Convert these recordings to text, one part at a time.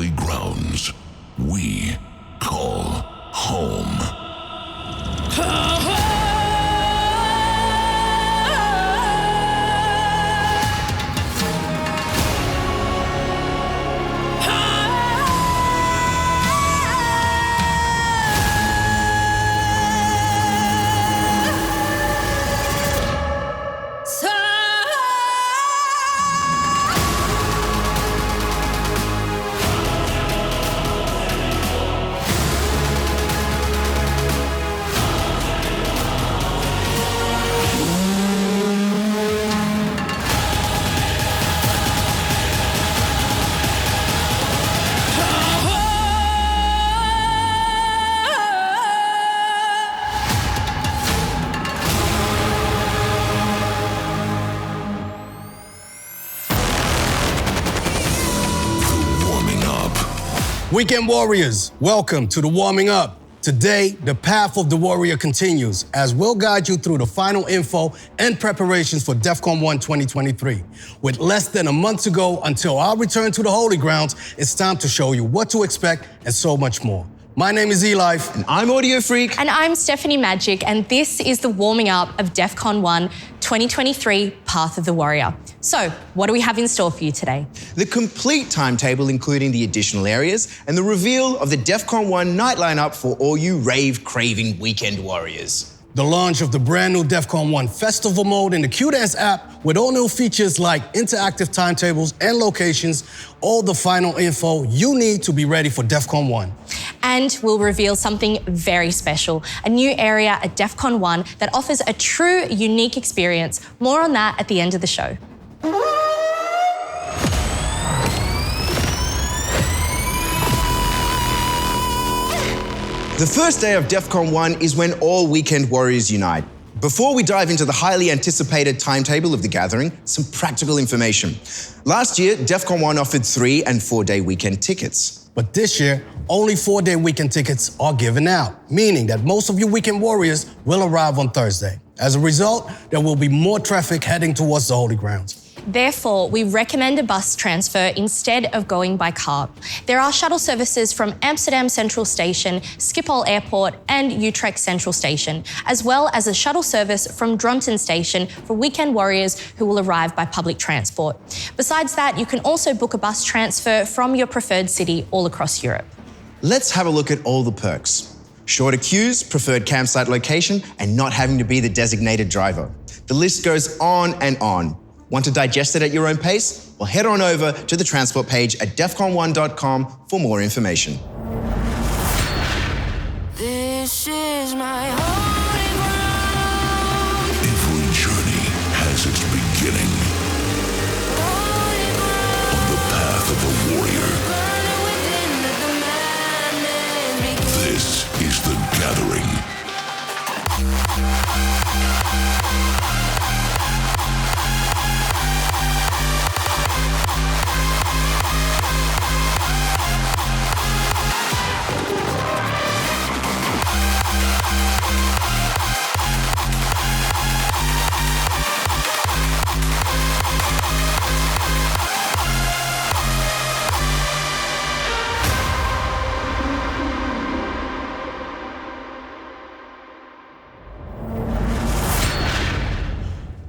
holy grounds we call home. Weekend Warriors, welcome to the Warming Up. Today, the path of the warrior continues as we'll guide you through the final info and preparations for Defqon.1 2023. With less than a month to go until our return to the Holy Grounds, it's time to show you what to expect and so much more. My name is Eli. And I'm Audiofreq. And I'm Stephanie Magic, and this is the Warming Up of Defqon.1 2023 Path of the Warrior. So, what do we have in store for you today? The complete timetable, including the additional areas, and the reveal of the Defqon.1 night lineup for all you rave-craving weekend warriors. The launch of the brand new Defqon.1 Festival Mode in the Q-Dance app with all new features like interactive timetables and locations, all the final info you need to be ready for Defqon.1. And we'll reveal something very special, a new area at Defqon.1 that offers a true, unique experience. More on that at the end of the show. The first day of Defqon.1 is when all weekend warriors unite. Before we dive into the highly anticipated timetable of the gathering, some practical information. Last year, Defqon.1 offered 3- and 4-day weekend tickets. But this year, only 4-day weekend tickets are given out, meaning that most of you weekend warriors will arrive on Thursday. As a result, there will be more traffic heading towards the Holy Grounds. Therefore, we recommend a bus transfer instead of going by car. There are shuttle services from Amsterdam Central Station, Schiphol Airport and Utrecht Central Station, as well as a shuttle service from Dronten Station for weekend warriors who will arrive by public transport. Besides that, you can also book a bus transfer from your preferred city all across Europe. Let's have a look at all the perks. Shorter queues, preferred campsite location, and not having to be the designated driver. The list goes on and on. Want to digest it at your own pace? Well, head on over to the transport page at defqon1.com for more information. This is my holy ground. Every journey has its beginning. Holy ground. On the path of a warrior, Burning within the madness. this is the gathering.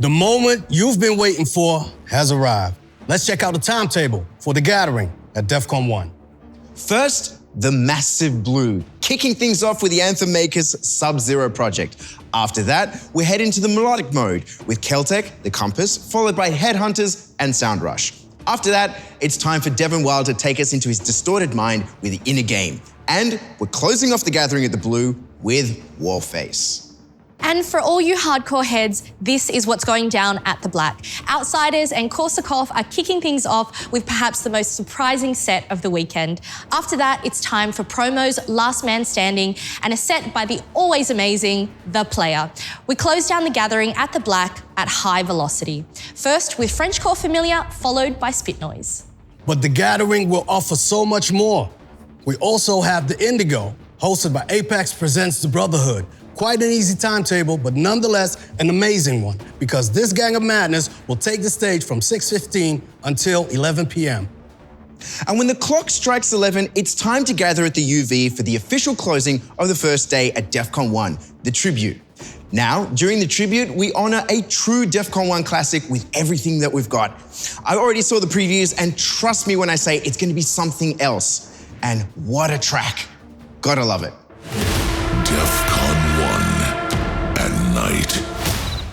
The moment you've been waiting for has arrived. Let's check out the timetable for the gathering at Defqon.1. First, the Massive Blue, kicking things off with the Anthem Makers Sub-Zero project. After that, we head into the melodic mode with Keltec, the Compass, followed by Headhunters and Sound Rush. After that, it's time for Devon Wild to take us into his distorted mind with the Inner Game. And we're closing off the gathering at the Blue with Warface. And for all you hardcore heads, this is what's going down at the Black. Outsiders and Korsakov are kicking things off with perhaps the most surprising set of the weekend. After that, it's time for promos, Last Man Standing, and a set by the always amazing The Player. We close down the gathering at the Black at high velocity. First with Frenchcore Familiar, followed by Spit Noise. But the gathering will offer so much more. We also have the Indigo, hosted by Apex Presents The Brotherhood. Quite an easy timetable, but nonetheless an amazing one, because this gang of madness will take the stage from 6:15 until 11 p.m. And when the clock strikes 11, it's time to gather at the UV for the official closing of the first day at Defqon 1, the tribute. Now, during the tribute, we honor a true Defqon 1 classic with everything that we've got. I already saw the previews, and trust me when I say it's going to be something else. And what a track. Gotta love it. Defqon 1 at night.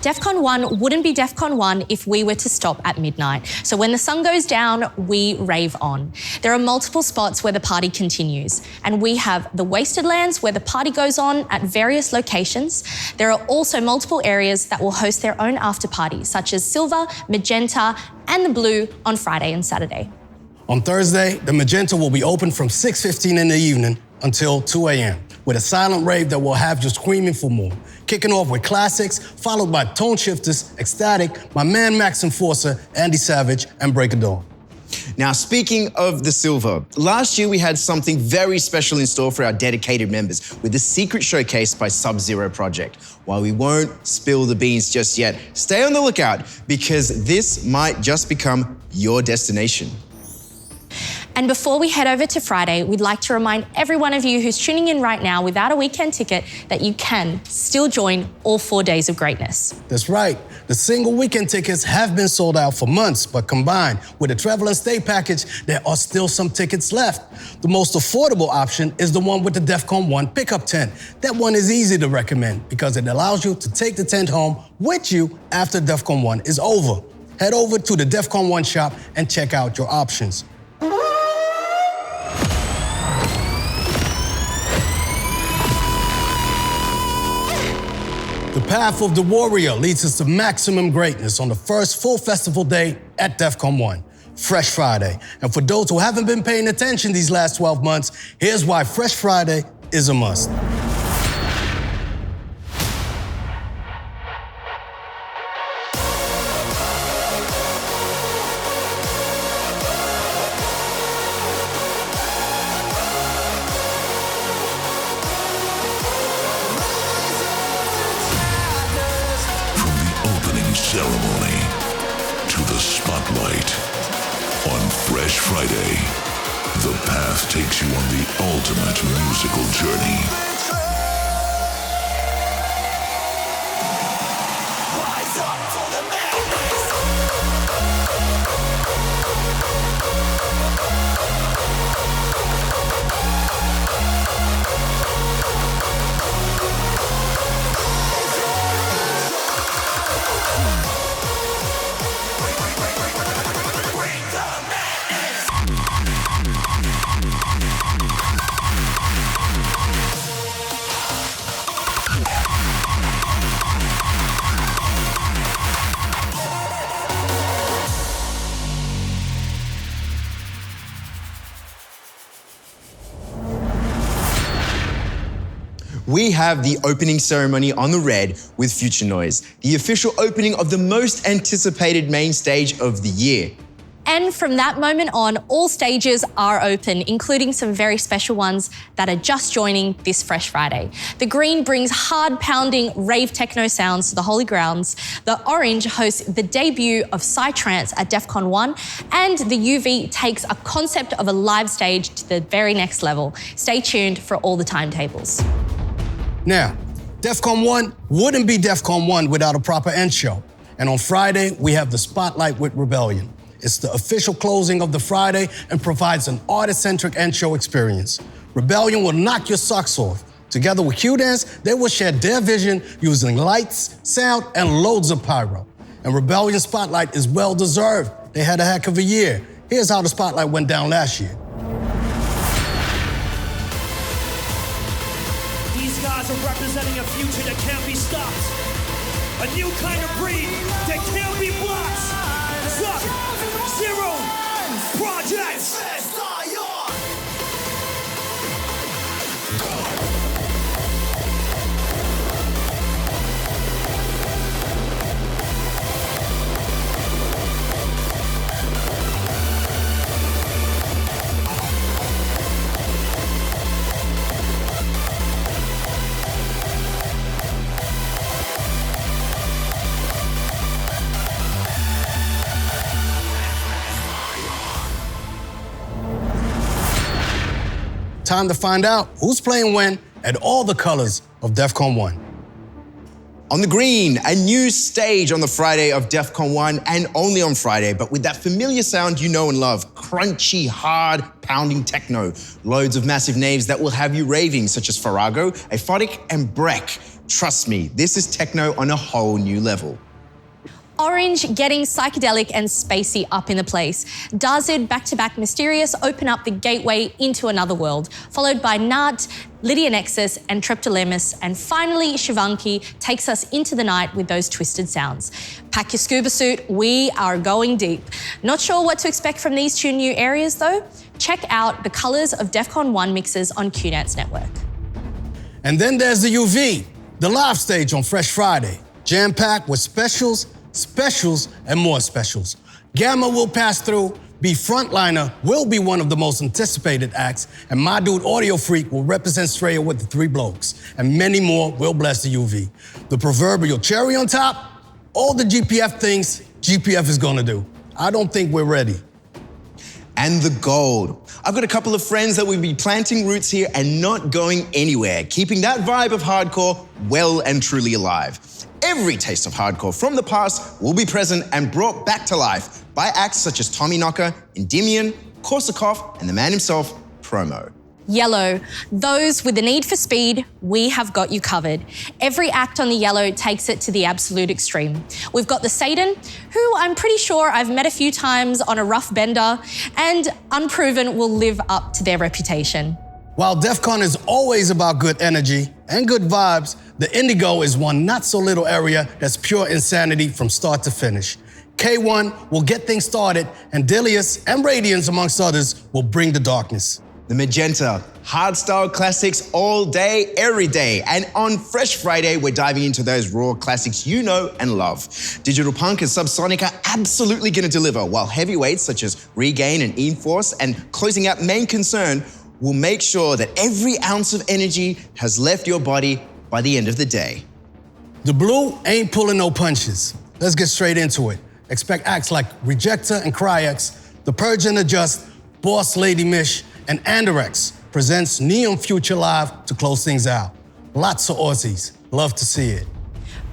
Defqon 1 wouldn't be Defqon 1 if we were to stop at midnight. So when the sun goes down, we rave on. There are multiple spots where the party continues, and we have the Wasted Lands where the party goes on at various locations. There are also multiple areas that will host their own after parties, such as Silver, Magenta, and the Blue on Friday and Saturday. On Thursday, the Magenta will be open from 6:15 in the evening until 2 a.m. with a silent rave that will have you screaming for more. Kicking off with classics, followed by Tone Shifters, Ecstatic, my man Max Enforcer, Andy Savage, and Break of Dawn. Now, speaking of the Silver, last year we had something very special in store for our dedicated members with the secret showcase by Sub-Zero Project. While we won't spill the beans just yet, stay on the lookout because this might just become your destination. And before we head over to Friday, we'd like to remind every one of you who's tuning in right now without a weekend ticket that you can still join all 4 days of greatness. That's right. The single weekend tickets have been sold out for months, but combined with the travel and stay package, there are still some tickets left. The most affordable option is the one with the Defqon 1 pickup tent. That one is easy to recommend because it allows you to take the tent home with you after Defqon 1 is over. Head over to the Defqon 1 shop and check out your options. The path of the warrior leads us to maximum greatness on the first full festival day at Defqon 1, Fresh Friday. And for those who haven't been paying attention these last 12 months, here's why Fresh Friday is a must. Ceremony to the spotlight. On Fresh Friday, the path takes you on the ultimate musical journey. Rise up for the madness. We have the opening ceremony on the red with Future Noise, the official opening of the most anticipated main stage of the year. And from that moment on, all stages are open, including some very special ones that are just joining this Fresh Friday. The green brings hard-pounding rave techno sounds to the holy grounds. The orange hosts the debut of Psytrance at Defqon 1, and the UV takes a concept of a live stage to the very next level. Stay tuned for all the timetables. Now, Defqon 1 wouldn't be Defqon 1 without a proper end show. And on Friday, we have the Spotlight with Rebellion. It's the official closing of the Friday and provides an artist-centric end show experience. Rebellion will knock your socks off. Together with Q-Dance, they will share their vision using lights, sound, and loads of pyro. And Rebellion Spotlight is well-deserved. They had a heck of a year. Here's how the Spotlight went down last year. These guys are representing a future that can't be stopped. A new kind of breed that can't be blocked. Sub-Zero Project. Time to find out who's playing when at all the colors of Defqon 1. On the green, a new stage on the Friday of Defqon 1 and only on Friday, but with that familiar sound you know and love, crunchy, hard, pounding techno. Loads of massive names that will have you raving, such as Farrago, Aphotic, and Breck. Trust me, this is techno on a whole new level. Orange getting psychedelic and spacey up in the place. Dazid back-to-back Mysterious open up the gateway into another world, followed by Nat, Lydia Nexus, and Triptolemus, and finally Shivanki takes us into the night with those twisted sounds. Pack your scuba suit, we are going deep. Not sure what to expect from these two new areas though? Check out the colours of Defqon 1 mixes on QNet's network. And then there's the UV, the live stage on Fresh Friday, jam-packed with specials, and more specials. Gamma will pass through, be frontliner, will be one of the most anticipated acts, and my dude Audiofreq will represent Straya with the Three Blokes, and many more will bless the UV. The proverbial cherry on top, all the GPF things GPF is gonna do. I don't think we're ready. And the gold. I've got a couple of friends that will be planting roots here and not going anywhere, keeping that vibe of hardcore well and truly alive. Every taste of hardcore from the past will be present and brought back to life by acts such as Tommy Knocker, Endymion, Korsakov, and the man himself, Promo. Yellow, those with the need for speed, we have got you covered. Every act on the yellow takes it to the absolute extreme. We've got the Satan, who I'm pretty sure I've met a few times on a rough bender, and Unproven will live up to their reputation. While Defqon is always about good energy and good vibes, the Indigo is one not so little area that's pure insanity from start to finish. K1 will get things started, and Delius and Radiance, amongst others, will bring the darkness. The Magenta, hardstyle classics all day, every day. And on Fresh Friday, we're diving into those raw classics you know and love. Digital Punk and Subsonic are absolutely gonna deliver, while heavyweights such as Regain and Enforce and closing out Main Concern will make sure that every ounce of energy has left your body by the end of the day. The Blue ain't pulling no punches. Let's get straight into it. Expect acts like Rejector and Cryex, The Purge and Adjust, Boss Lady Mish, and Anderex presents Neon Future Live to close things out. Lots of Aussies. Love to see it.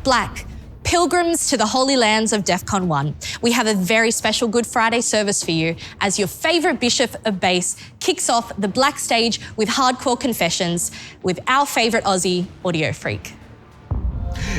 Black, pilgrims to the holy lands of Defqon 1. We have a very special Good Friday service for you as your favourite bishop of bass kicks off the Black stage with hardcore confessions with our favourite Aussie, Audiofreq.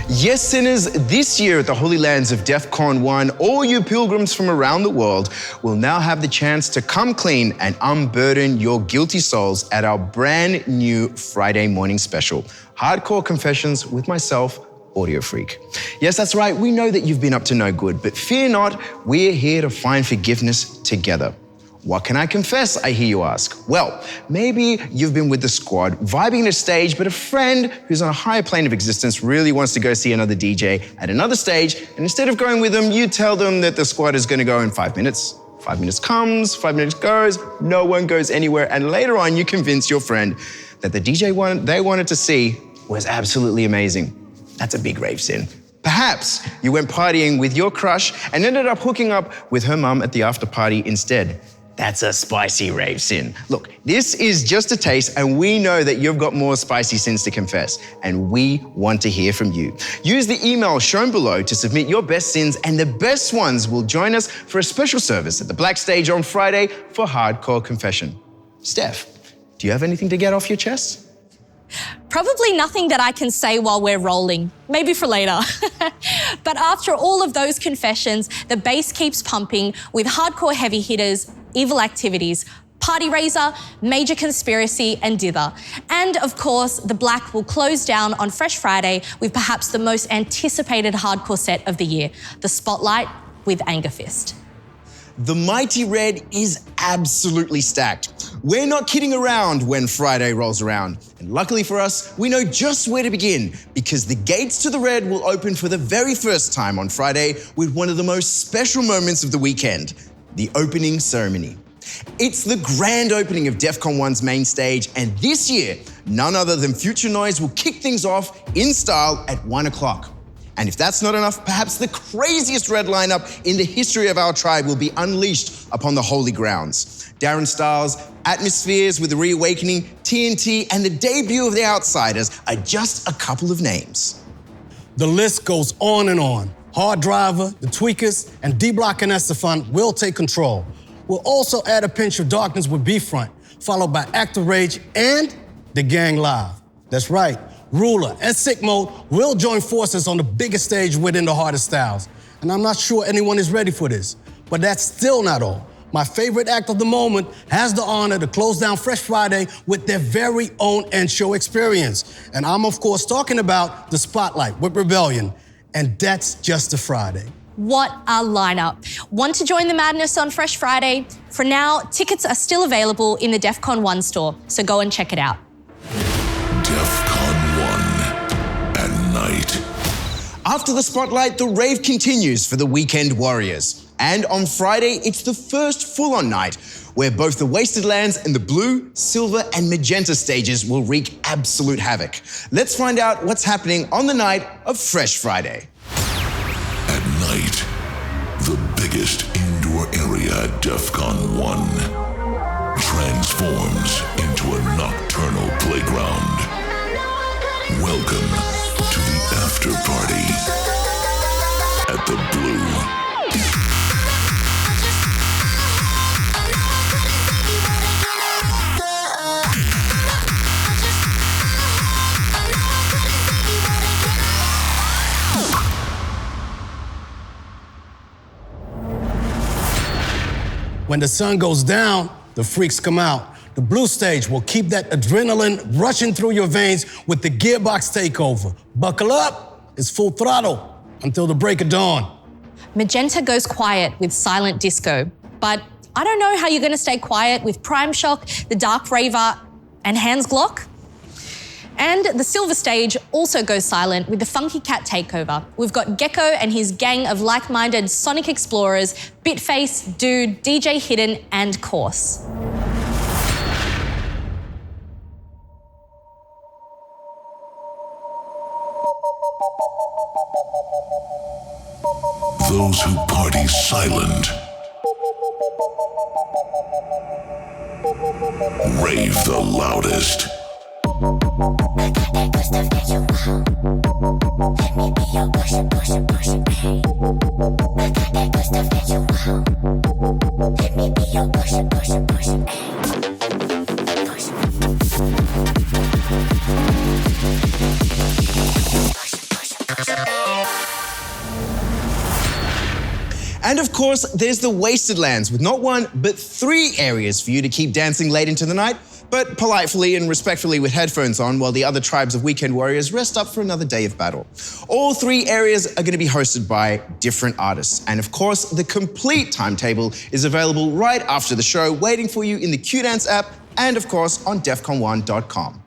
Yes, sinners, this year at the Holy Lands of Defqon 1, all you pilgrims from around the world will now have the chance to come clean and unburden your guilty souls at our brand new Friday morning special, Hardcore Confessions with myself, Audiofreq. Yes, that's right, we know that you've been up to no good, but fear not, we're here to find forgiveness together. What can I confess, I hear you ask? Well, maybe you've been with the squad, vibing a stage, but a friend who's on a higher plane of existence really wants to go see another DJ at another stage, and instead of going with them, you tell them that the squad is gonna go in 5 minutes. 5 minutes comes, 5 minutes goes, no one goes anywhere, and later on you convince your friend that the DJ they wanted to see was absolutely amazing. That's a big rave sin. Perhaps you went partying with your crush and ended up hooking up with her mum at the after party instead. That's a spicy rave sin. Look, this is just a taste, and we know that you've got more spicy sins to confess, and we want to hear from you. Use the email shown below to submit your best sins, and the best ones will join us for a special service at the Black Stage on Friday for Hardcore Confession. Steph, do you have anything to get off your chest? Probably nothing that I can say while we're rolling, maybe for later. But after all of those confessions, the bass keeps pumping with hardcore heavy hitters, Evil Activities, Party Raiser, Major Conspiracy, and Dither. And of course, the Black will close down on Fresh Friday with perhaps the most anticipated hardcore set of the year, the Spotlight with Anger Fist. The Mighty Red is absolutely stacked. We're not kidding around when Friday rolls around. And luckily for us, we know just where to begin because the gates to the Red will open for the very first time on Friday with one of the most special moments of the weekend, the opening ceremony. It's the grand opening of Defqon 1's main stage, and this year, none other than Future Noise will kick things off in style at 1 o'clock. And if that's not enough, perhaps the craziest red lineup in the history of our tribe will be unleashed upon the holy grounds. Darren Styles, Atmospheres with the Reawakening, TNT, and the debut of The Outsiders are just a couple of names. The list goes on and on. Hard Driver, The Tweakers, and D-Block and Estefan will take control. We'll also add a pinch of darkness with B-Front, followed by Active Rage and The Gang Live. That's right, Ruler and Sick Mode will join forces on the biggest stage within the hardest styles. And I'm not sure anyone is ready for this, but that's still not all. My favorite act of the moment has the honor to close down Fresh Friday with their very own end show experience. And I'm, of course, talking about The Spotlight with Rebellion. And that's just a Friday. What a lineup. Want to join the madness on Fresh Friday? For now, tickets are still available in the Defqon 1 store, so go and check it out. Defqon 1 at night. After the Spotlight, the rave continues for the Weekend Warriors. And on Friday, it's the first full-on night where both the Wasted Lands and the blue, silver, and magenta stages will wreak absolute havoc. Let's find out what's happening on the night of Fresh Friday. At night, the biggest indoor area at Defqon 1 transforms into a nocturnal playground. Welcome to the after party at the Blue. When the sun goes down, the freaks come out. The blue stage will keep that adrenaline rushing through your veins with the Gearbox takeover. Buckle up, it's full throttle until the break of dawn. Magenta goes quiet with Silent Disco, but I don't know how you're gonna stay quiet with Prime Shock, the Dark Raver, and Hans Glock. And the silver stage also goes silent with the Funky Cat takeover. We've got Gecko and his gang of like-minded Sonic Explorers, Bitface, Dude, DJ Hidden, and Course. Those who party silent rave the loudest. And of course, there's the Wasted Lands with not one, but 3 areas for you to keep dancing late into the night, but politely and respectfully with headphones on while the other tribes of Weekend Warriors rest up for another day of battle. All 3 areas are going to be hosted by different artists. And of course, the complete timetable is available right after the show, waiting for you in the Q-Dance app and of course on Defqon1.com.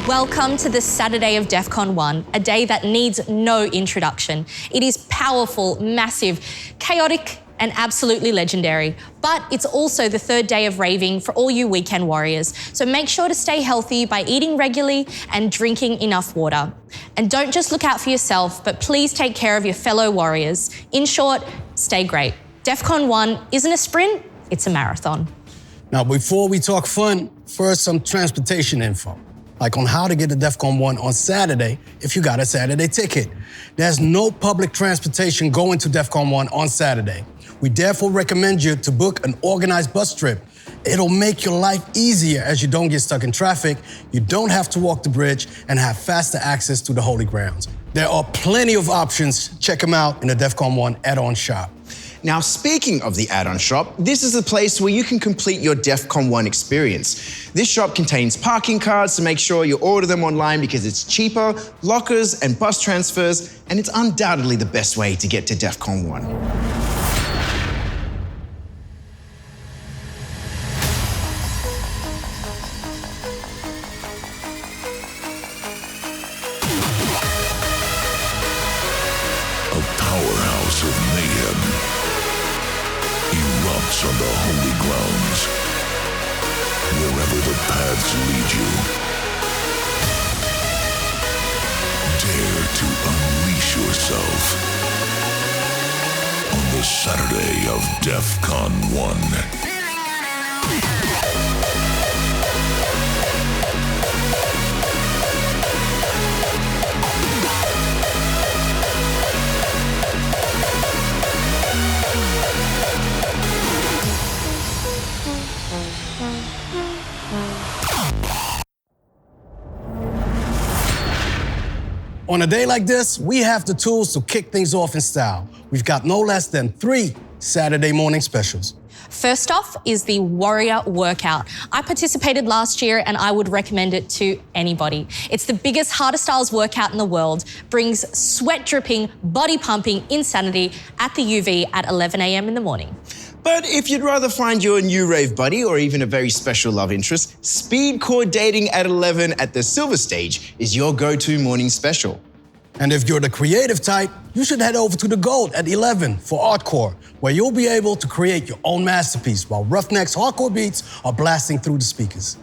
Welcome to the Saturday of Defqon 1, a day that needs no introduction. It is powerful, massive, chaotic, and absolutely legendary. But it's also the 3rd day of raving for all you Weekend Warriors. So make sure to stay healthy by eating regularly and drinking enough water. And don't just look out for yourself, but please take care of your fellow warriors. In short, stay great. Defqon 1 isn't a sprint, it's a marathon. Now, before we talk fun, first some transportation info. Like on how to get to Defqon 1 on Saturday if you got a Saturday ticket. There's no public transportation going to Defqon 1 on Saturday. We therefore recommend you to book an organized bus trip. It'll make your life easier as you don't get stuck in traffic, you don't have to walk the bridge, and have faster access to the holy grounds. There are plenty of options. Check them out in the Defqon 1 add-on shop. Now, speaking of the add-on shop, this is a place where you can complete your Defqon 1 experience. This shop contains parking cards to make sure you order them online because it's cheaper, lockers and bus transfers, and it's undoubtedly the best way to get to Defqon 1. Powerhouse of mayhem erupts on the holy grounds, where wherever the paths lead you. Dare to unleash yourself on the Saturday of Defqon 1. On a day like this, we have the tools to kick things off in style. We've got no less than 3 Saturday morning specials. First off is the Warrior Workout. I participated last year and I would recommend it to anybody. It's the biggest harder styles workout in the world, brings sweat dripping, body pumping insanity at the UV at 11 a.m. in the morning. But if you'd rather find your new rave buddy or even a very special love interest, Speed Core Dating at 11 at the Silver Stage is your go-to morning special. And if you're the creative type, you should head over to the Gold at 11 for Artcore, where you'll be able to create your own masterpiece while Roughneck's hardcore beats are blasting through the speakers.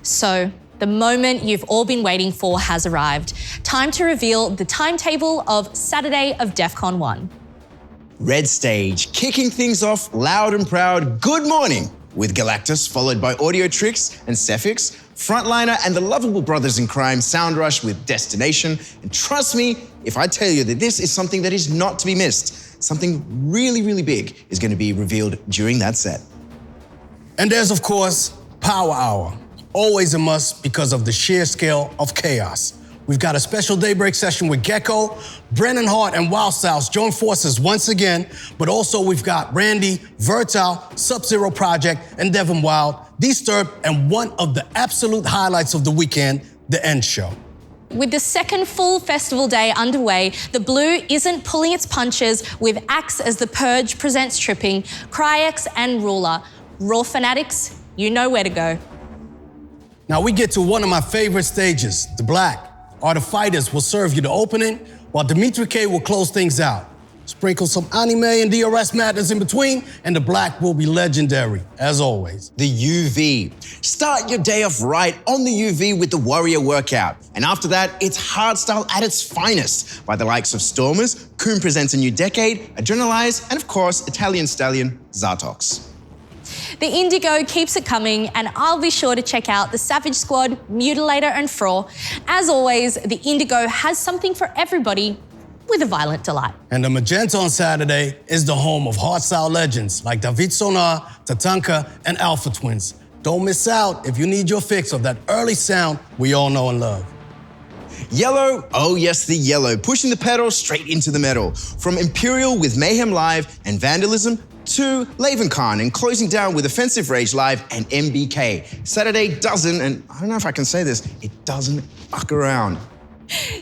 So, the moment you've all been waiting for has arrived. Time to reveal the timetable of Saturday of Defqon 1. Red Stage, kicking things off loud and proud, good morning, with Galactus, followed by Audiofreq and Sefix, Frontliner and the lovable brothers in crime, Sound Rush with Destination. And trust me, if I tell you that this is something that is not to be missed, something really, really big is going to be revealed during that set. And there's, of course, Power Hour. Always a must because of the sheer scale of chaos. We've got a special daybreak session with Gecko, Brennan Hart and Wild Styles join forces once again, but also we've got Randy, Vertal, Sub-Zero Project, and Devin Wild, Disturbed, and one of the absolute highlights of the weekend, the End Show. With the second full festival day underway, the Blue isn't pulling its punches with acts as The Purge presents Tripping, Cryex, and Ruler. Raw fanatics, you know where to go. Now we get to one of my favorite stages, the Black. Art of Fighters will serve you the opening, while Dimitri K will close things out. Sprinkle some anime and DRS madness in between, and the Black will be legendary, as always. The UV. Start your day off right on the UV with the Warrior Workout. And after that, it's hardstyle at its finest by the likes of Stormers, Coon Presents a New Decade, Adrenalize, and of course, Italian stallion, Zartox. The Indigo keeps it coming, and I'll be sure to check out the Savage Squad, Mutilator, and Fraw. As always, the Indigo has something for everybody with a violent delight. And the Magenta on Saturday is the home of hardstyle legends like David Sonar, Tatanka, and Alpha Twins. Don't miss out if you need your fix of that early sound we all know and love. Yellow, oh yes, the yellow, pushing the pedal straight into the metal. From Imperial with Mayhem Live and Vandalism to Laven Khan and closing down with Offensive Rage Live and MBK. Saturday doesn't, and I don't know if I can say this, it doesn't fuck around.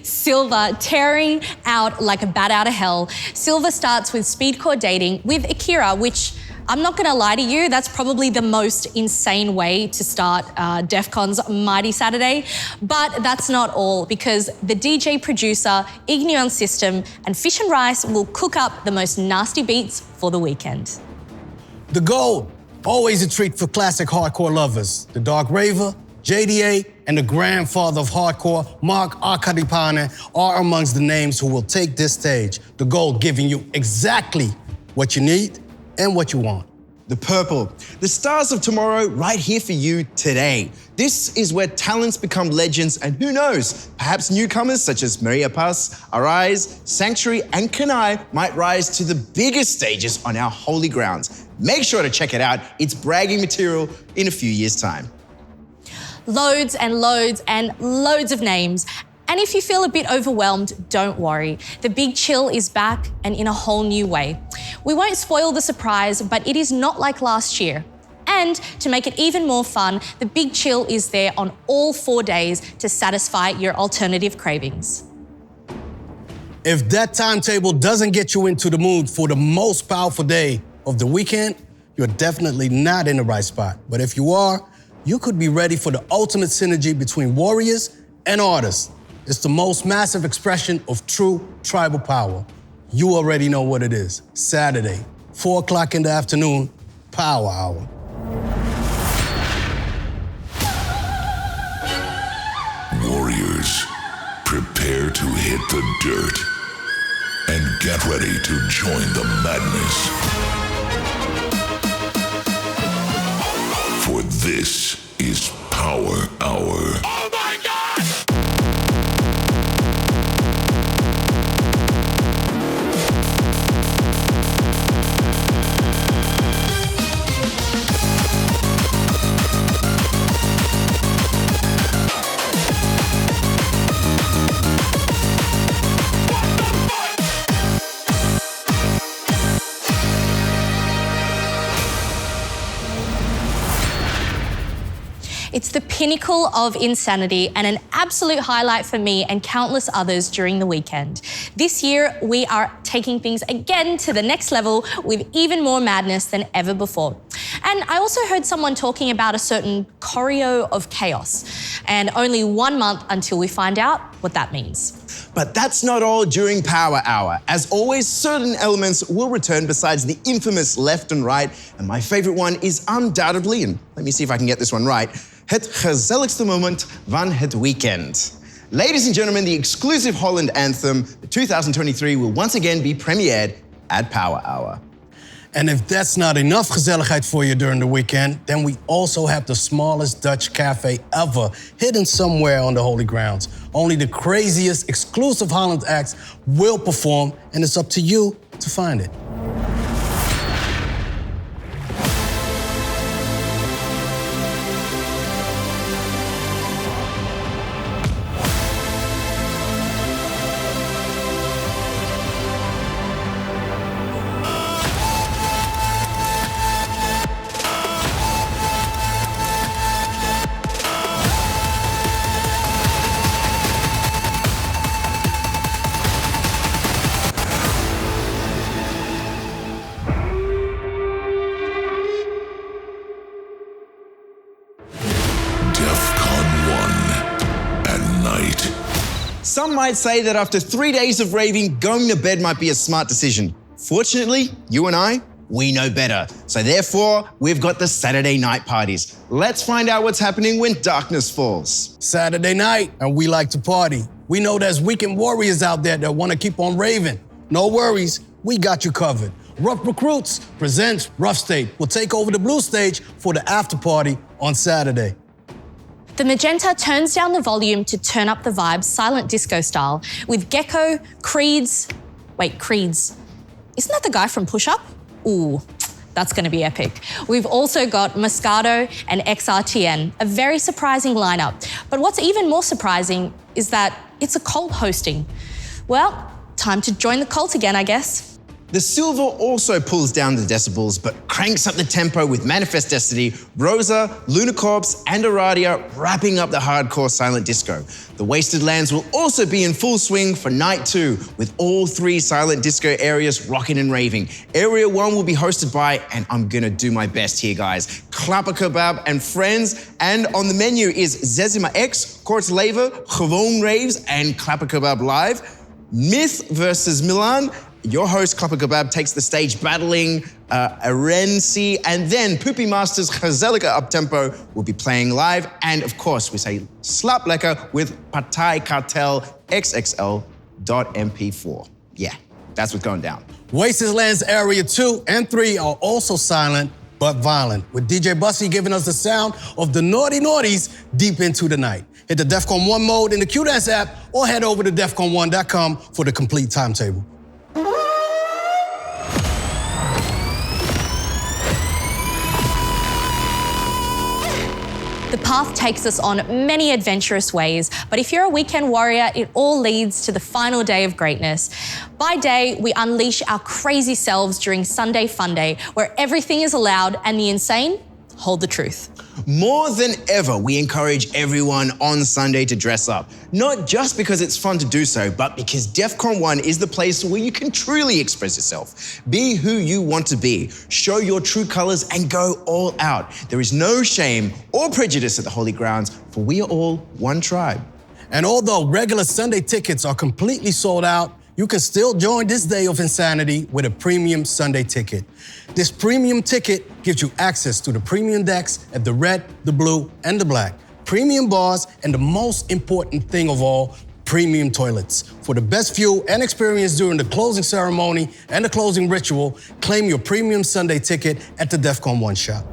Silver tearing out like a bat out of hell. Silver starts with Speedcore Dating with Akira, which I'm not gonna lie to you, that's probably the most insane way to start Defcon's Mighty Saturday. But that's not all, because the DJ producer, Ignion System, and Fish and Rice will cook up the most nasty beats for the weekend. The Gold, always a treat for classic hardcore lovers. The Dark Raver, JDA, and the grandfather of hardcore, Mark Arkadipane, are amongst the names who will take this stage. The Gold giving you exactly what you need and what you want. The Purple, the stars of tomorrow right here for you today. This is where talents become legends, and who knows, perhaps newcomers such as Maria Paz, Arise, Sanctuary, and Kanai might rise to the biggest stages on our holy grounds. Make sure to check it out. It's bragging material in a few years' time. Loads and loads and loads of names. And if you feel a bit overwhelmed, don't worry. The Big Chill is back and in a whole new way. We won't spoil the surprise, but it is not like last year. And to make it even more fun, the Big Chill is there on all 4 days to satisfy your alternative cravings. If that timetable doesn't get you into the mood for the most powerful day of the weekend, you're definitely not in the right spot. But if you are, you could be ready for the ultimate synergy between warriors and artists. It's the most massive expression of true tribal power. You already know what it is. Saturday, 4 o'clock in the afternoon, Power Hour. Prepare to hit the dirt and get ready to join the madness. For this is Power Hour. Oh my God! It's the pinnacle of insanity and an absolute highlight for me and countless others during the weekend. This year, we are taking things again to the next level with even more madness than ever before. And I also heard someone talking about a certain choreo of chaos, and only 1 month until we find out what that means. But that's not all during Power Hour. As always, certain elements will return besides the infamous left and right, and my favorite one is undoubtedly, and let me see if I can get this one right, Het gezelligste moment van het weekend. Ladies and gentlemen, the exclusive Holland anthem, the 2023, will once again be premiered at Power Hour. And if that's not enough gezelligheid for you during the weekend, then we also have the smallest Dutch cafe ever, hidden somewhere on the holy grounds. Only the craziest exclusive Holland acts will perform, and it's up to you to find it. Defqon.1 at night. Some might say that after 3 days of raving, going to bed might be a smart decision. Fortunately, you and I, we know better. So therefore, we've got the Saturday night parties. Let's find out what's happening when darkness falls. Saturday night, and we like to party. We know there's weekend warriors out there that want to keep on raving. No worries, we got you covered. Rough Recruits presents Rough State. We'll take over the blue stage for the after party on Saturday. The magenta turns down the volume to turn up the vibes silent disco style with Gecko, Creeds. Isn't that the guy from Push Up? Ooh, that's going to be epic. We've also got Moscato and XRTN, a very surprising lineup. But what's even more surprising is that it's a cult hosting. Well, time to join the cult again, I guess. The silver also pulls down the decibels, but cranks up the tempo with Manifest Destiny, Rosa, Lunacorps, and Aradia wrapping up the hardcore silent disco. The Wasted Lands will also be in full swing for night 2, with all 3 silent disco areas rocking and raving. Area 1 will be hosted by, and I'm gonna do my best here, guys, Klapper Kebab and friends, and on the menu is Zezima X, Kort Leven, Gewoon Raves, and Klapper Kebab Live. Myth versus Milan. Your host, Klapper Kebab, takes the stage battling Arensi, and then Poopy Masters Gezellige Uptempo will be playing live. And of course, we say Slap Lekker with Partij Cartel XXL.mp4. Yeah, that's what's going down. Wasted Lands Area 2 and 3 are also silent but violent, with DJ Bussy giving us the sound of the naughty naughties deep into the night. Hit the Defqon 1 mode in the Q-Dance app or head over to Defqon.1.com for the complete timetable. The path takes us on many adventurous ways, but if you're a weekend warrior, it all leads to the final day of greatness. By day, we unleash our crazy selves during Sunday Fun Day, where everything is allowed and the insane hold the truth. More than ever, we encourage everyone on Sunday to dress up. Not just because it's fun to do so, but because Defqon 1 is the place where you can truly express yourself. Be who you want to be, show your true colors, and go all out. There is no shame or prejudice at the Holy Grounds, for we are all one tribe. And although regular Sunday tickets are completely sold out, you can still join this day of insanity with a premium Sunday ticket. This premium ticket gives you access to the premium decks at the red, the blue, and the black, premium bars, and the most important thing of all, premium toilets. For the best view and experience during the closing ceremony and the closing ritual, claim your premium Sunday ticket at the Defqon 1 shop.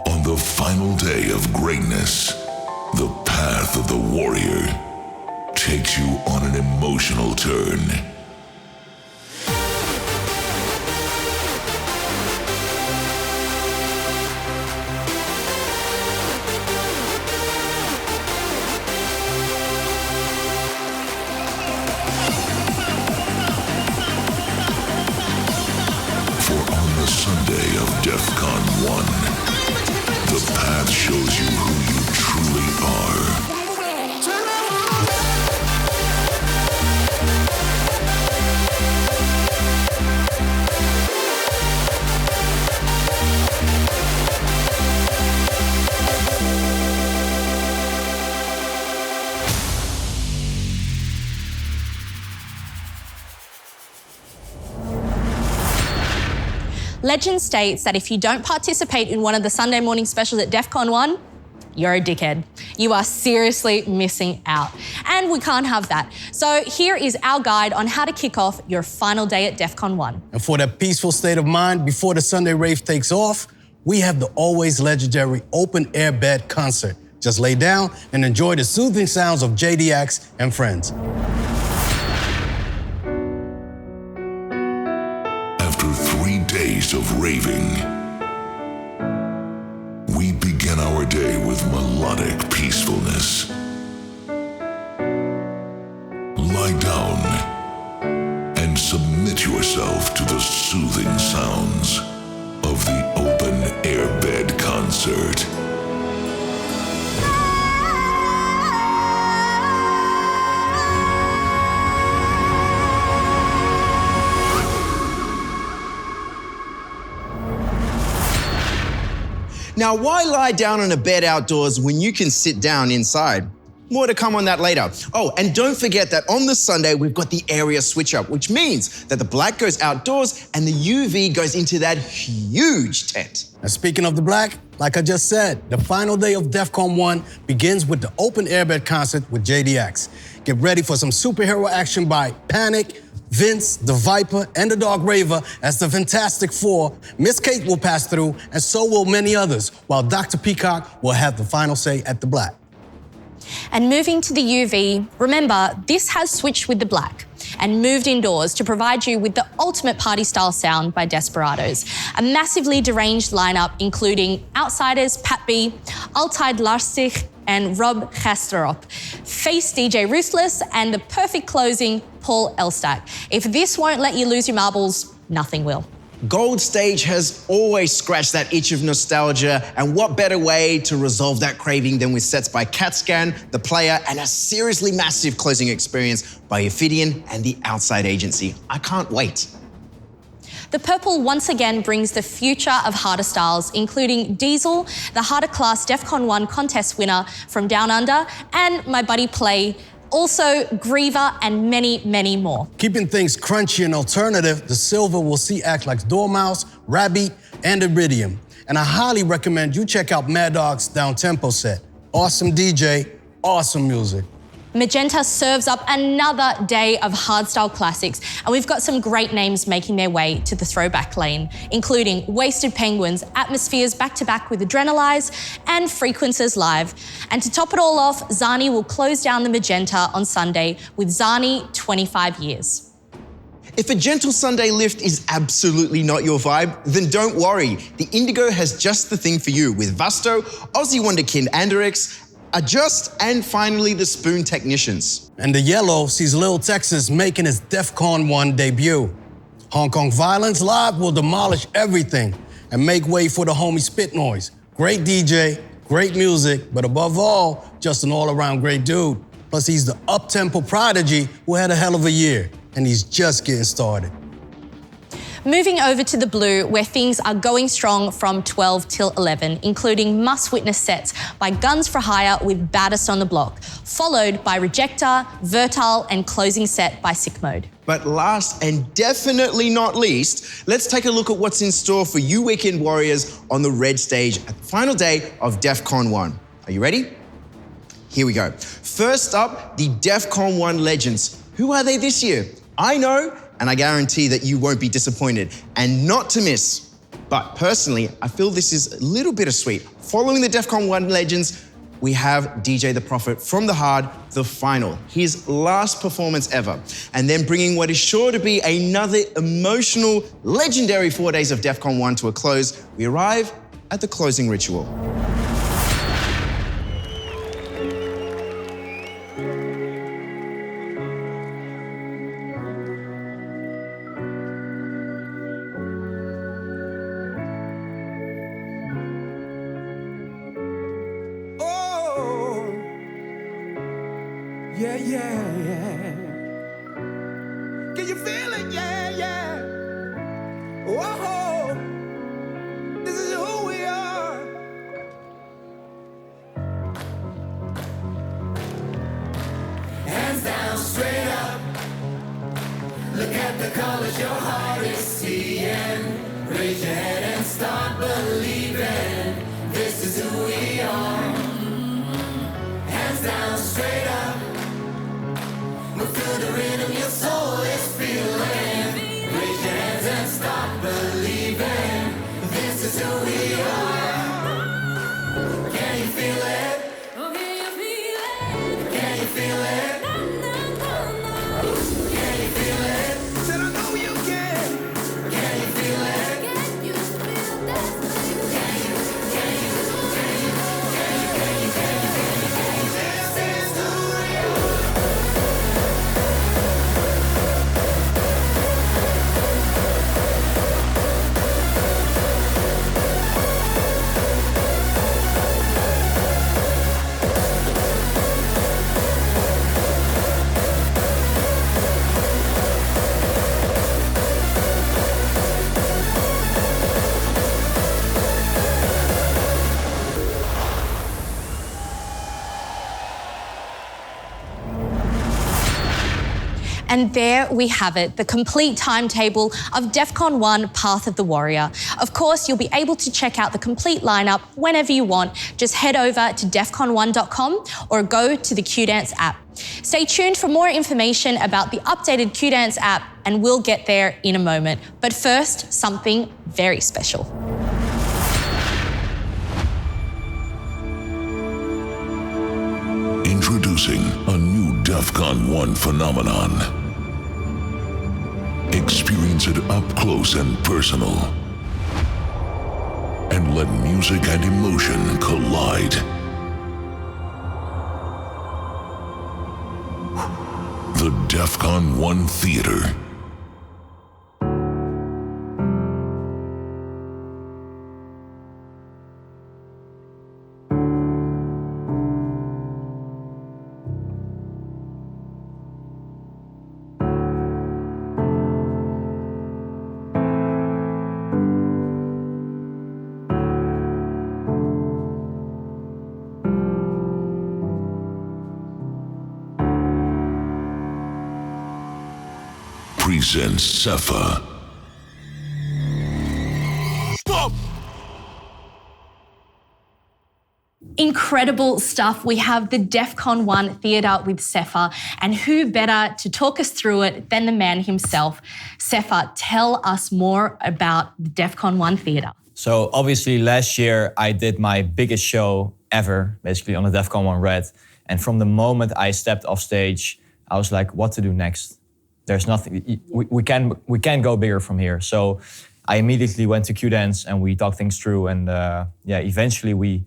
On the final day of greatness, the path of the warrior takes you on an emotional turn. For on the Sunday of Defqon 1, the path shows you who you truly are. Legend states that if you don't participate in one of the Sunday morning specials at Defqon 1, you're a dickhead. You are seriously missing out. And we can't have that. So here is our guide on how to kick off your final day at Defqon 1. And for that peaceful state of mind before the Sunday rave takes off, we have the always legendary open air bed concert. Just lay down and enjoy the soothing sounds of JDX and friends. After 3 days of raving, we begin our day with melodic peacefulness. Lie down and submit yourself to the soothing sounds of the open air bed concert. Now, why lie down on a bed outdoors when you can sit down inside? More to come on that later. Oh, and don't forget that on the Sunday, we've got the area switch up, which means that the black goes outdoors and the UV goes into that huge tent. And speaking of the black, like I just said, the final day of Defqon 1 begins with the open airbed concert with JDX. Get ready for some superhero action by Panic, Vince, the Viper, and the Dog Raver as the Fantastic Four. Miss Kate will pass through, and so will many others, while Dr. Peacock will have the final say at the black. And moving to the UV, remember, this has switched with the black and moved indoors to provide you with the ultimate party-style sound by Desperados. A massively deranged lineup including Outsiders, Pat B, Altide Larstig, and Rob Gasterop, Face DJ Ruthless, and the perfect closing, Paul Elstak. If this won't let you lose your marbles, nothing will. Gold Stage has always scratched that itch of nostalgia, and what better way to resolve that craving than with sets by CatScan, The Player, and a seriously massive closing experience by Ophidian and the Outside Agency. I can't wait. The purple once again brings the future of harder styles, including Diesel, the harder class Defqon 1 contest winner from Down Under, and my buddy Play, also Griever, and many, many more. Keeping things crunchy and alternative, the Silver will see act like Dormouse, Rabbit, and Iridium. And I highly recommend you check out Mad Dog's down-tempo set. Awesome DJ, awesome music. Magenta serves up another day of hardstyle classics, and we've got some great names making their way to the throwback lane, including Wasted Penguins, Atmospheres back-to-back with Adrenalize, and Frequences Live. And to top it all off, Zani will close down the Magenta on Sunday with Zani 25 Years. If a gentle Sunday lift is absolutely not your vibe, then don't worry. The Indigo has just the thing for you with Vasto, Aussie Wonderkind Anderix, Adjust, and finally the Spoon Technicians. And the Yellow sees Lil Texas making his Defqon 1 debut. Hong Kong Violence Live will demolish everything and make way for the homie Spit Noise. Great DJ, great music, but above all, just an all-around great dude. Plus, he's the up-tempo prodigy who had a hell of a year, and he's just getting started. Moving over to the blue, where things are going strong from 12 till 11, including must-witness sets by Guns for Hire with Baddest on the Block, followed by Rejector, Vertile, and closing set by Sick Mode. But last and definitely not least, let's take a look at what's in store for you weekend warriors on the red stage at the final day of Defqon 1. Are you ready? Here we go. First up, the Defqon 1 legends. Who are they this year? I know, and I guarantee that you won't be disappointed. And not to miss, but personally, I feel this is a little bittersweet. Following the Defqon 1 legends, we have DJ The Prophet from The Hard, the final, his last performance ever. And then bringing what is sure to be another emotional, legendary 4 days of Defqon 1 to a close, we arrive at the closing ritual. Yeah, yeah, yeah. Can you feel it? Yeah, yeah. Whoa, this is who we are. Hands down, straight up. Look at the colors your heart is seeing. Raise your head and start believing. This is who we are. Hands down, straight up. Move through the rhythm your soul is feeling. Raise your hands and start believing. This is who we are. Can you feel it? Can you feel it? Can you feel it? Said I know you can. Can you feel it? Can you? This is who we are. And there we have it, the complete timetable of Defqon 1 Path of the Warrior. Of course, you'll be able to check out the complete lineup whenever you want. Just head over to Defqon1.com or go to the Qdance app. Stay tuned for more information about the updated Qdance app, and we'll get there in a moment. But first, something very special. Introducing a new Defqon 1 phenomenon. Experience it up close and personal. And let music and emotion collide. The Defqon 1 Theater. Presents Cepha. Stop! Incredible stuff. We have the Defqon 1 Theatre with Cepha, and who better to talk us through it than the man himself. Cepha, tell us more about the Defqon 1 Theatre. So obviously last year I did my biggest show ever, basically on the Defqon 1 Red. And from the moment I stepped off stage, I was like, what to do next? There's nothing, we can go bigger from here. So I immediately went to Qdance and we talked things through, and eventually we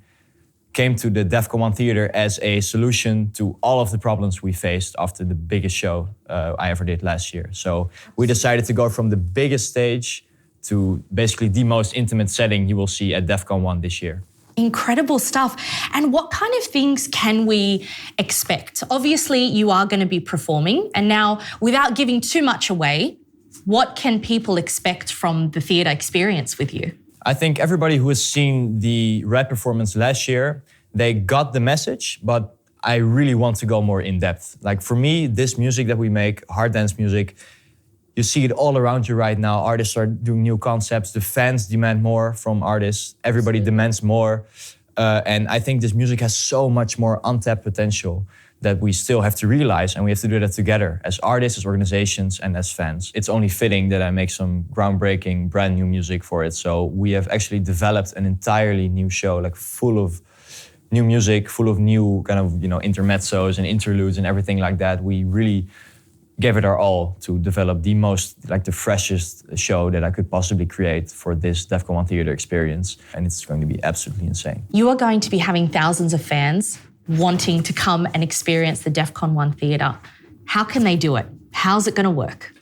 came to the Defqon 1 Theater as a solution to all of the problems we faced after the biggest show I ever did last year. So we decided to go from the biggest stage to basically the most intimate setting you will see at Defqon 1 this year. Incredible stuff. And what kind of things can we expect? Obviously, you are going to be performing. And now, without giving too much away, What can people expect from the theatre experience with you? I think everybody who has seen the Red performance last year, they got the message, but I really want to go more in depth. Like for me, this music that we make, hard dance music, you see it all around you right now. Artists are doing new concepts. The fans demand more from artists. Everybody demands more. And I think this music has so much more untapped potential that we still have to realize, and we have to do that together as artists, as organizations, and as fans. It's only fitting that I make some groundbreaking, brand new music for it. So we have actually developed an entirely new show, like full of new music, full of new kind of, intermezzos and interludes and everything like that. We really gave it our all to develop the the freshest show that I could possibly create for this Defqon 1 theater experience. And it's going to be absolutely insane. You are going to be having thousands of fans wanting to come and experience the Defqon 1 theater. How can they do it? How's it going to work?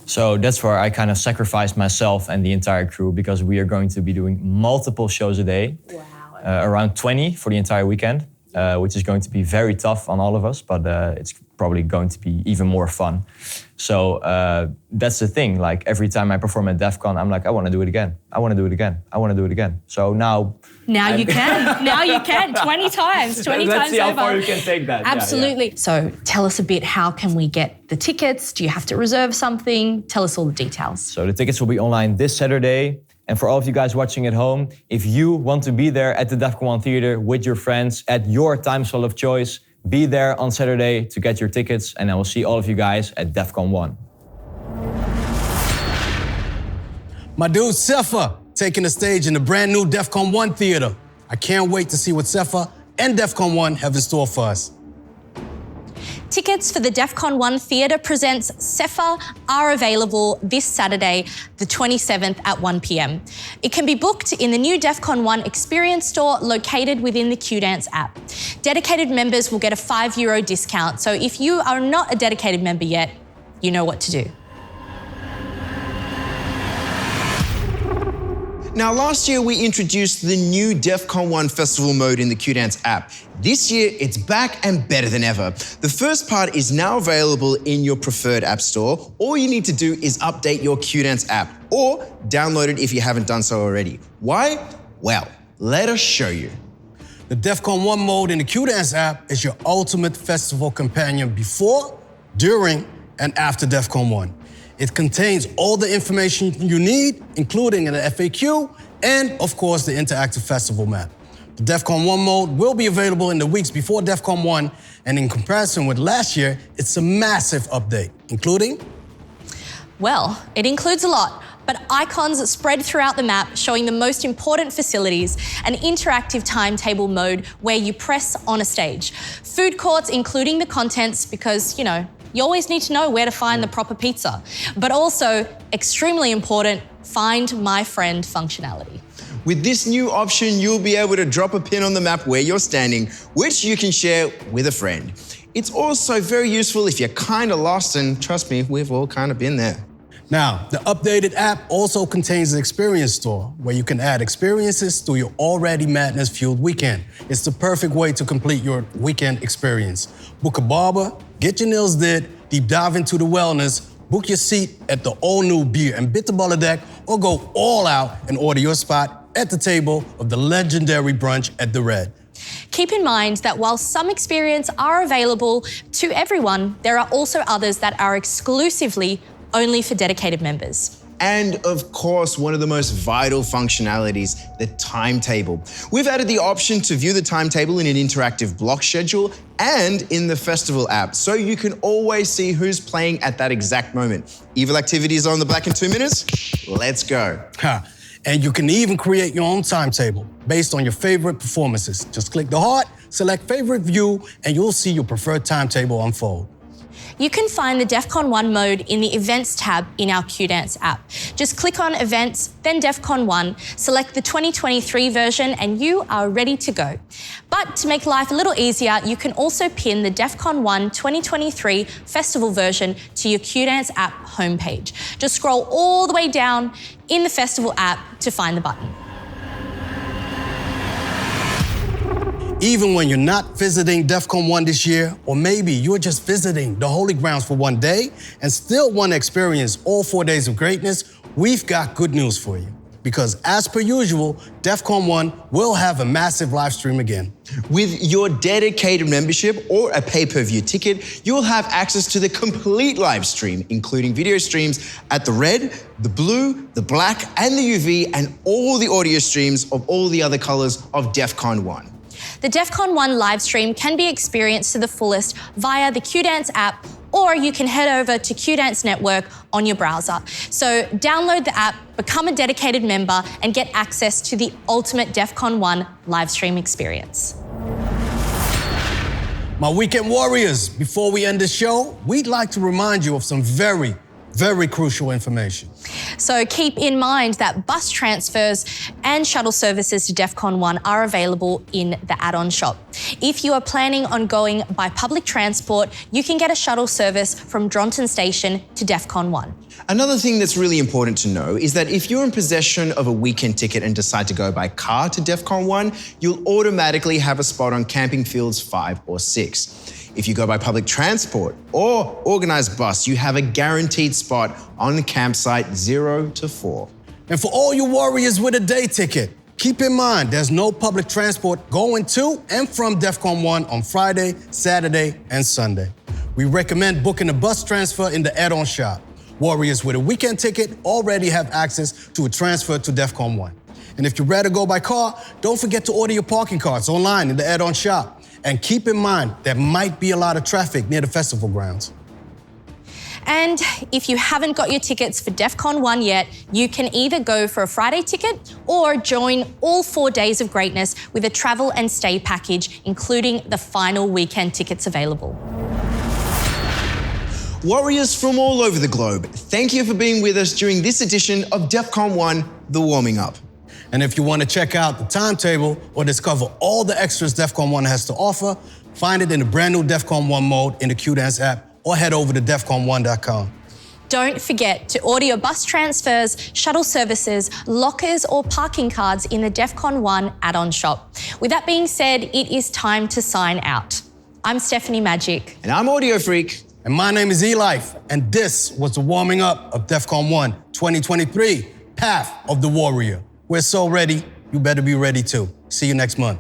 So that's where I kind of sacrificed myself and the entire crew, because we are going to be doing multiple shows a day. Wow. Around 20 for the entire weekend, which is going to be very tough on all of us, but it's probably going to be even more fun. So that's the thing. Like every time I perform at Defqon, I'm like, I want to do it again. I want to do it again. I want to do it again. So now you can. Now you can. 20 times. 20 Let's times see how over. far we can take that. Absolutely. Yeah. So tell us a bit, how can we get the tickets? Do you have to reserve something? Tell us all the details. So the tickets will be online this Saturday. And for all of you guys watching at home, if you want to be there at the Defqon 1 theater with your friends at your time slot of choice, be there on Saturday to get your tickets, and I will see all of you guys at Defqon 1. My dude Sefa taking the stage in the brand new Defqon 1 theater. I can't wait to see what Sefa and Defqon 1 have in store for us. Tickets for the Defqon 1 Theatre Presents Sefa are available this Saturday, the 27th at 1 p.m. It can be booked in the new Defqon 1 Experience store located within the Q-Dance app. Dedicated members will get a €5 discount, so if you are not a dedicated member yet, you know what to do. Now, last year we introduced the new Defqon 1 festival mode in the Q-Dance app. This year, it's back and better than ever. The first part is now available in your preferred app store. All you need to do is update your Q-Dance app or download it if you haven't done so already. Why? Well, let us show you. The Defqon 1 mode in the Q-Dance app is your ultimate festival companion before, during, and after Defqon 1. It contains all the information you need, including an FAQ and, of course, the interactive festival map. The Defqon 1 mode will be available in the weeks before Defqon 1, and in comparison with last year, it's a massive update, including... Well, it includes a lot, but icons spread throughout the map showing the most important facilities, an interactive timetable mode where you press on a stage, food courts including the contents because, you always need to know where to find the proper pizza, but also, extremely important, Find My Friend functionality. With this new option, you'll be able to drop a pin on the map where you're standing, which you can share with a friend. It's also very useful if you're kind of lost, and trust me, we've all kind of been there. Now, the updated app also contains the experience store, where you can add experiences to your already madness-fueled weekend. It's the perfect way to complete your weekend experience. Book a barber, get your nails did, deep dive into the wellness, book your seat at the all-new beer and bitterballen deck, or go all out and order your spot at the table of the legendary brunch at the Red. Keep in mind that while some experiences are available to everyone, there are also others that are exclusively only for dedicated members. And of course, one of the most vital functionalities, the timetable. We've added the option to view the timetable in an interactive block schedule and in the festival app, so you can always see who's playing at that exact moment. Evil activities on the Black in 2 minutes? Let's go. And you can even create your own timetable based on your favorite performances. Just click the heart, select favorite view, and you'll see your preferred timetable unfold. You can find the Defqon 1 mode in the Events tab in our Q-Dance app. Just click on Events, then Defqon 1, select the 2023 version, and you are ready to go. But to make life a little easier, you can also pin the Defqon 1 2023 festival version to your Q-Dance app homepage. Just scroll all the way down in the festival app to find the button. Even when you're not visiting Defqon 1 this year, or maybe you're just visiting the Holy Grounds for one day and still want to experience all 4 days of greatness, we've got good news for you. Because as per usual, Defqon 1 will have a massive live stream again. With your dedicated membership or a pay-per-view ticket, you'll have access to the complete live stream, including video streams at the red, the blue, the black, and the UV, and all the audio streams of all the other colors of Defqon 1. The Defqon 1 live stream can be experienced to the fullest via the QDance app, or you can head over to QDance Network on your browser. So download the app, become a dedicated member, and get access to the ultimate Defqon 1 live stream experience. My weekend warriors, before we end the show, we'd like to remind you of some very crucial information. So keep in mind that bus transfers and shuttle services to Defqon 1 are available in the add-on shop. If you are planning on going by public transport, you can get a shuttle service from Dronton Station to Defqon 1. Another thing that's really important to know is that if you're in possession of a weekend ticket and decide to go by car to Defqon 1, you'll automatically have a spot on camping fields 5 or 6. If you go by public transport or organized bus, you have a guaranteed spot on campsite 0 to 4. And for all you warriors with a day ticket, keep in mind there's no public transport going to and from Defqon 1 on Friday, Saturday, and Sunday. We recommend booking a bus transfer in the add-on shop. Warriors with a weekend ticket already have access to a transfer to Defqon 1. And if you'd rather go by car, don't forget to order your parking cards online in the add-on shop. And keep in mind, there might be a lot of traffic near the festival grounds. And if you haven't got your tickets for Defqon 1 yet, you can either go for a Friday ticket or join all 4 days of greatness with a travel and stay package, including the final weekend tickets available. Warriors from all over the globe, thank you for being with us during this edition of Defqon 1 The Warming-up. And if you want to check out the timetable or discover all the extras Defqon 1 has to offer, find it in the brand new Defqon 1 mode in the QDance app or head over to defqon1.com. Don't forget to order your bus transfers, shuttle services, lockers, or parking cards in the Defqon 1 add-on shop. With that being said, it is time to sign out. I'm Stephanie Magic. And I'm Audiofreq. And my name is E-Life, and this was the warming up of Defqon 1 2023, Path of the Warrior. We're so ready, you better be ready too. See you next month.